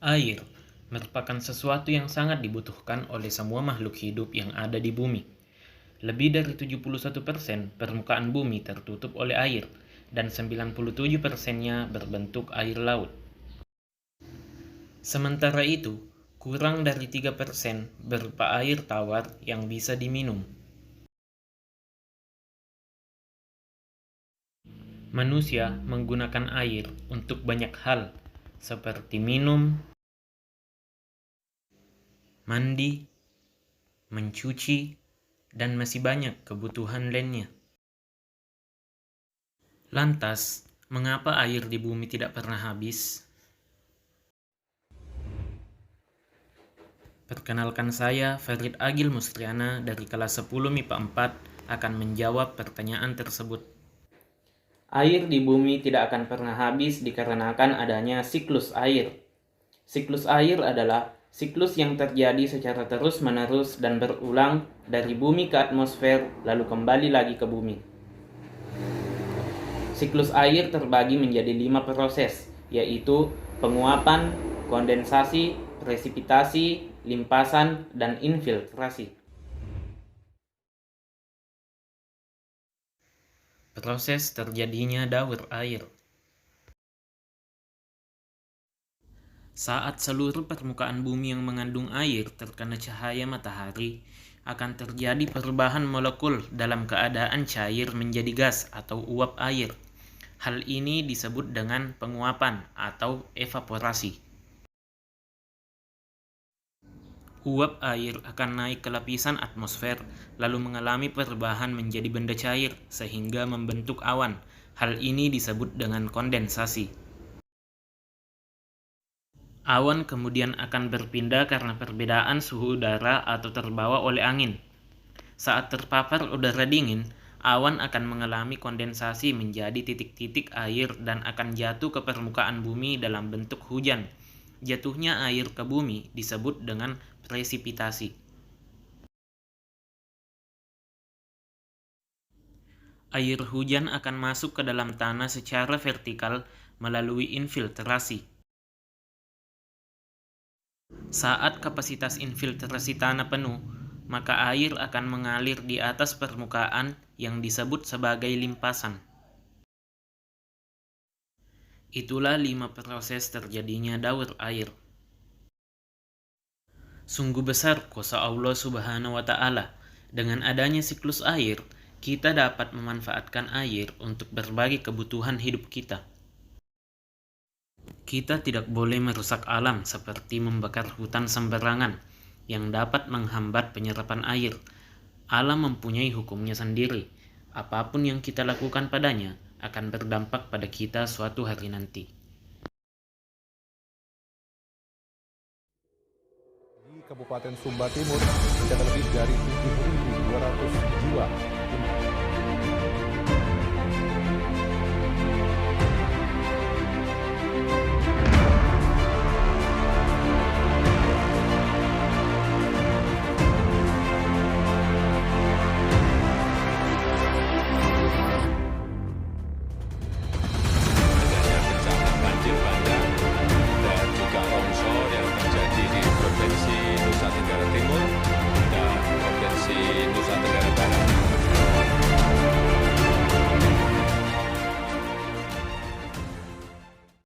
Air merupakan sesuatu yang sangat dibutuhkan oleh semua makhluk hidup yang ada di bumi. Lebih dari 71% permukaan bumi tertutup oleh air dan 97%-nya berbentuk air laut. Sementara itu, kurang dari 3% berupa air tawar yang bisa diminum. Manusia menggunakan air untuk banyak hal, seperti minum, mandi, mencuci, dan masih banyak kebutuhan lainnya. Lantas, mengapa air di bumi tidak pernah habis? Perkenalkan, saya Farid Agil Mustriana dari kelas 10 MIPA 4 akan menjawab pertanyaan tersebut. Air di bumi tidak akan pernah habis dikarenakan adanya siklus air. Siklus air adalah siklus yang terjadi secara terus-menerus dan berulang dari bumi ke atmosfer lalu kembali lagi ke bumi. Siklus air terbagi menjadi 5 proses, yaitu penguapan, kondensasi, presipitasi, limpasan, dan infiltrasi. Proses terjadinya daur air. Saat seluruh permukaan bumi yang mengandung air terkena cahaya matahari, akan terjadi perubahan molekul dalam keadaan cair menjadi gas atau uap air. Hal ini disebut dengan penguapan atau evaporasi. Uap air akan naik ke lapisan atmosfer, lalu mengalami perubahan menjadi benda cair, sehingga membentuk awan. Hal ini disebut dengan kondensasi. Awan kemudian akan berpindah karena perbedaan suhu udara atau terbawa oleh angin. Saat terpapar udara dingin, awan akan mengalami kondensasi menjadi titik-titik air dan akan jatuh ke permukaan bumi dalam bentuk hujan. Jatuhnya air ke bumi disebut dengan presipitasi. Air hujan akan masuk ke dalam tanah secara vertikal melalui infiltrasi. Saat kapasitas infiltrasi tanah penuh, maka air akan mengalir di atas permukaan yang disebut sebagai limpasan. Itulah 5 proses terjadinya daur air. Sungguh besar kuasa Allah Subhanahu wa Ta'ala. Dengan adanya siklus air, kita dapat memanfaatkan air untuk berbagai kebutuhan hidup kita. Kita tidak boleh merusak alam seperti membakar hutan sembarangan yang dapat menghambat penyerapan air. Alam mempunyai hukumnya sendiri. Apapun yang kita lakukan padanya akan berdampak pada kita suatu hari nanti. Di Kabupaten Sumba Timur, mencatat lebih dari 7.200 jiwa